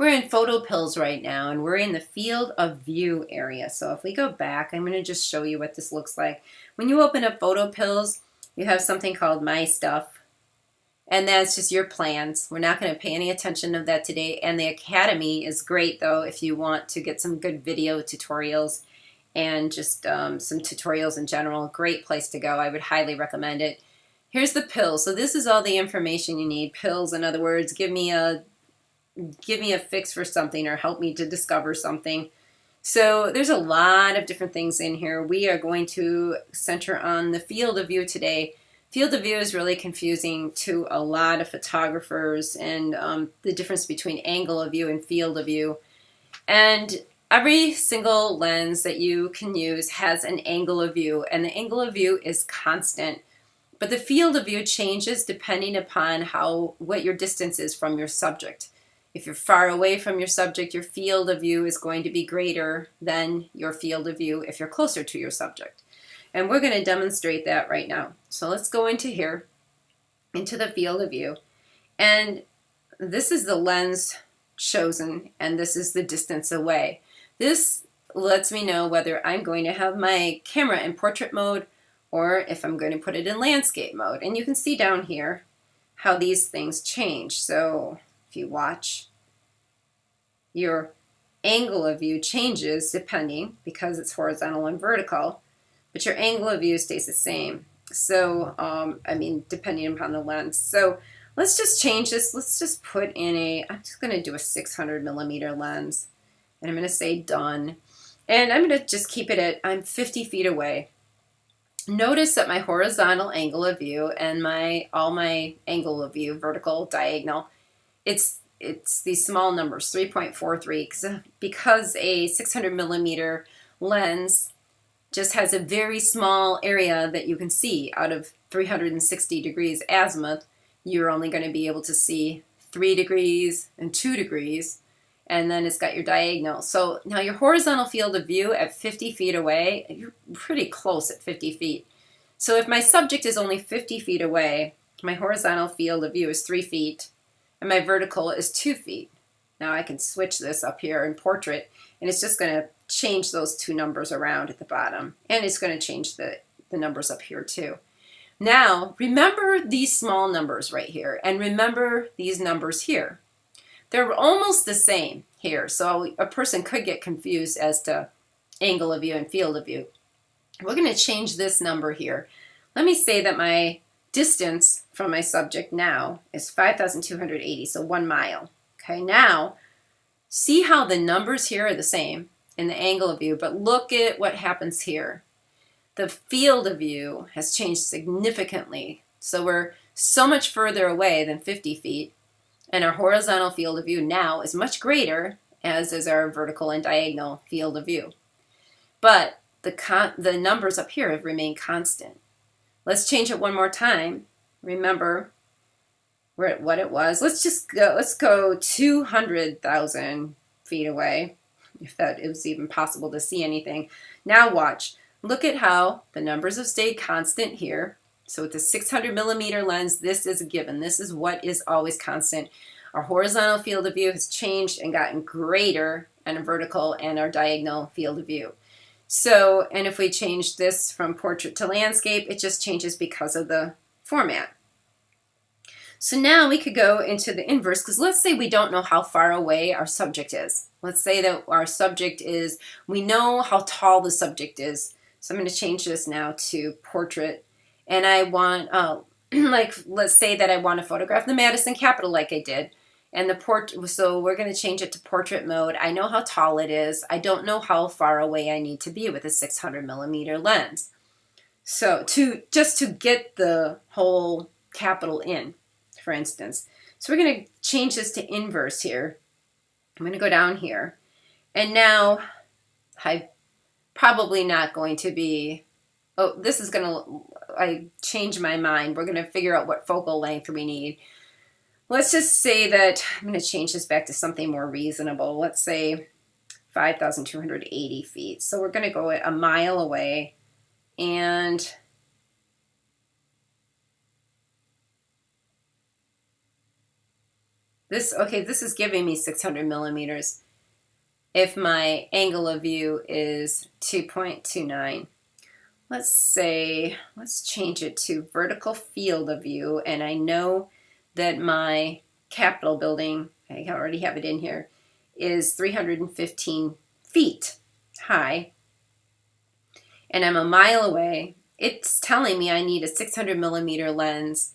We're in photo pills right now, and we're in the field of view area. So if we go back, I'm going to just show you what this looks like. When you open up photo pills, you have something called My Stuff, and that's just your plans. We're not going to pay any attention to that today. And the Academy is great, though, if you want to get some good video tutorials and just some tutorials in general. Great place to go. I would highly recommend it. Here's the pills. So this is all the information you need. Pills, in other words, give me a fix for something or help me to discover something. So there's a lot of different things in here. We are going to center on the field of view today. Field of view is really confusing to a lot of photographers, and the difference between angle of view and field of view. And every single lens that you can use has an angle of view, and the angle of view is constant. But the field of view changes depending upon what your distance is from your subject. If you're far away from your subject, your field of view is going to be greater than your field of view if you're closer to your subject. And we're going to demonstrate that right now. So let's go into here, into the field of view. And this is the lens chosen, and this is the distance away. This lets me know whether I'm going to have my camera in portrait mode or if I'm going to put it in landscape mode. And you can see down here how these things change. So if you watch, your angle of view changes depending, because it's horizontal and vertical, but your angle of view stays the same. So, depending upon the lens. So let's just change this. Let's just put in I'm just going to do a 600 millimeter lens, and I'm going to say done. And I'm going to just keep it I'm 50 feet away. Notice that my horizontal angle of view and all my angle of view, vertical, diagonal, it's these small numbers, 3.43, because a 600 millimeter lens just has a very small area that you can see. Out of 360 degrees azimuth, you're only going to be able to see 3 degrees and 2 degrees, and then it's got your diagonal. So now your horizontal field of view at 50 feet away, you're pretty close at 50 feet. So if my subject is only 50 feet away, my horizontal field of view is 3 feet, and my vertical is 2 feet. Now I can switch this up here in portrait, and it's just going to change those two numbers around at the bottom, and it's going to change the numbers up here too. Now remember these small numbers right here, and remember these numbers here. They're almost the same here, so a person could get confused as to angle of view and field of view. We're going to change this number here. Let me say that my distance from my subject now is 5,280, so 1 mile. Okay, now see how the numbers here are the same in the angle of view, but look at what happens here. The field of view has changed significantly, so we're so much further away than 50 feet, and our horizontal field of view now is much greater, as is our vertical and diagonal field of view. But the numbers up here have remained constant. Let's change it one more time. Remember, we're at what it was. Let's go 200,000 feet away, if that was even possible to see anything. Now watch. Look at how the numbers have stayed constant here. So with the 600 millimeter lens, this is a given. This is what is always constant. Our horizontal field of view has changed and gotten greater, and a vertical and our diagonal field of view. So, and if we change this from portrait to landscape, it just changes because of the format. So now we could go into the inverse, because let's say we don't know how far away our subject is. Let's say that our subject we know how tall the subject is. So I'm going to change this now to portrait. And I want, let's say that I want to photograph the Madison Capitol like I did. And so we're going to change it to portrait mode. I know how tall it is. I don't know how far away I need to be with a 600 millimeter lens. So just to get the whole Capitol in, for instance. So we're going to change this to inverse here. I'm going to go down here. And now I'm probably not going to be, I changed my mind. We're going to figure out what focal length we need. Let's just say that I'm going to change this back to something more reasonable. Let's say 5,280 feet. So we're going to go a mile away, and this is giving me 600 millimeters if my angle of view is 2.29. Let's change it to vertical field of view, and I know that my Capitol building, I already have it in here, is 315 feet high, and I'm a mile away. It's telling me I need a 600 millimeter lens.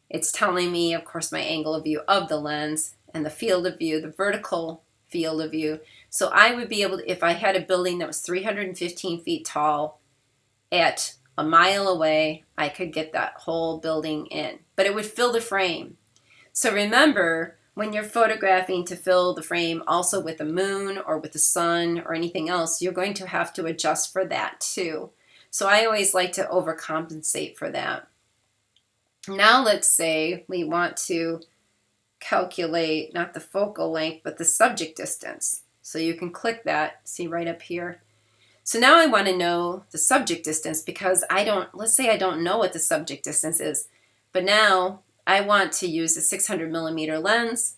It's telling me, of course, my angle of view of the lens and the field of view, the vertical field of view. So I would be able to, if I had a building that was 315 feet tall, at a mile away, I could get that whole building in, but it would fill the frame. So remember, when you're photographing to fill the frame also with the moon or with the sun or anything else, you're going to have to adjust for that too. So I always like to overcompensate for that. Now let's say we want to calculate not the focal length, but the subject distance. So you can click that, see right up here. So now I want to know the subject distance because let's say I don't know what the subject distance is, but now I want to use a 600 millimeter lens.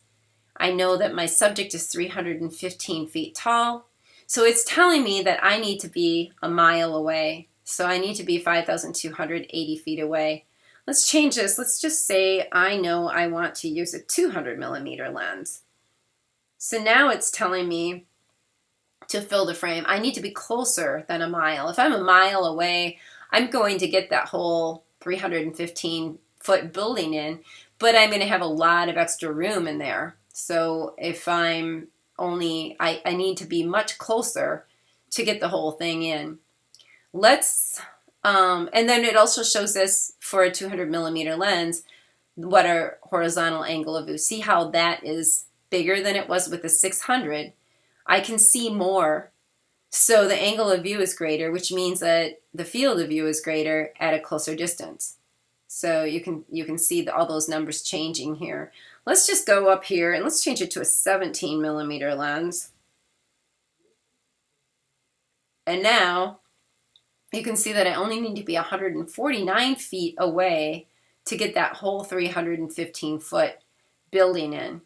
I know that my subject is 315 feet tall. So it's telling me that I need to be a mile away. So I need to be 5,280 feet away. Let's change this. Let's just say I know I want to use a 200 millimeter lens. So now it's telling me to fill the frame, I need to be closer than a mile. If I'm a mile away, I'm going to get that whole 315 foot building in, but I'm going to have a lot of extra room in there. So if I'm only, I need to be much closer to get the whole thing in. And then it also shows this for a 200 millimeter lens, what our horizontal angle of view. See how that is bigger than it was with the 600. I can see more, so the angle of view is greater, which means that the field of view is greater at a closer distance. So you can see all those numbers changing here. Let's just go up here and let's change it to a 17 millimeter lens. And now you can see that I only need to be 149 feet away to get that whole 315 foot building in.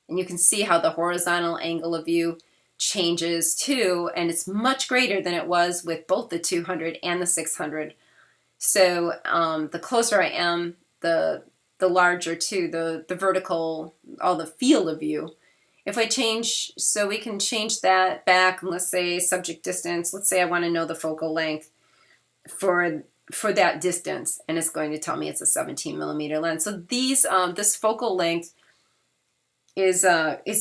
And you can see how the horizontal angle of view changes too, and it's much greater than it was with both the 200 and the 600. So the closer I am, the larger too, the vertical, all the field of view. If I change, so we can change that back, and let's say subject distance, let's say I want to know the focal length for that distance, and it's going to tell me it's a 17 millimeter lens. So this focal length is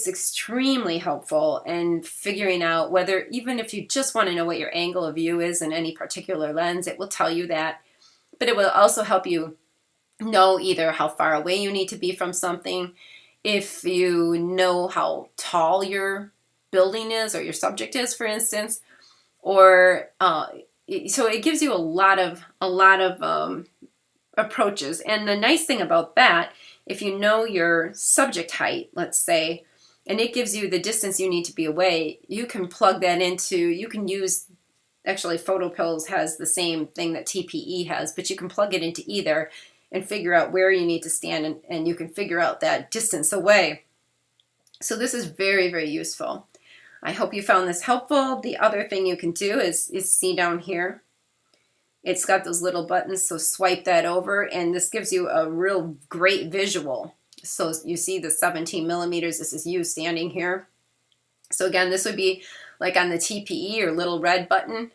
extremely helpful in figuring out whether, even if you just want to know what your angle of view is in any particular lens, it will tell you that. But it will also help you know either how far away you need to be from something, if you know how tall your building is or your subject is, for instance, or so it gives you a lot of approaches. And the nice thing about that, if you know your subject height, let's say, and it gives you the distance you need to be away, you can plug that into, you can use, actually PhotoPills has the same thing that TPE has, but you can plug it into either and figure out where you need to stand, and you can figure out that distance away. So this is very, very useful. I hope you found this helpful. The other thing you can do is see down here. It's got those little buttons, so swipe that over, and this gives you a real great visual. So you see the 17 millimeters, this is you standing here. So again, this would be like on the TPE or little red button,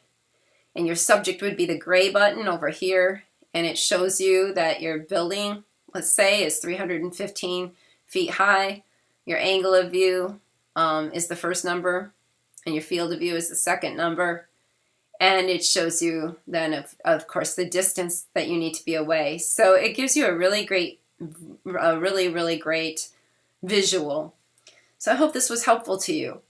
and your subject would be the gray button over here, and it shows you that your building, let's say, is 315 feet high. Your angle of view is the first number, and your field of view is the second number. And it shows you then, of course, the distance that you need to be away. So it gives you a really great visual. So I hope this was helpful to you.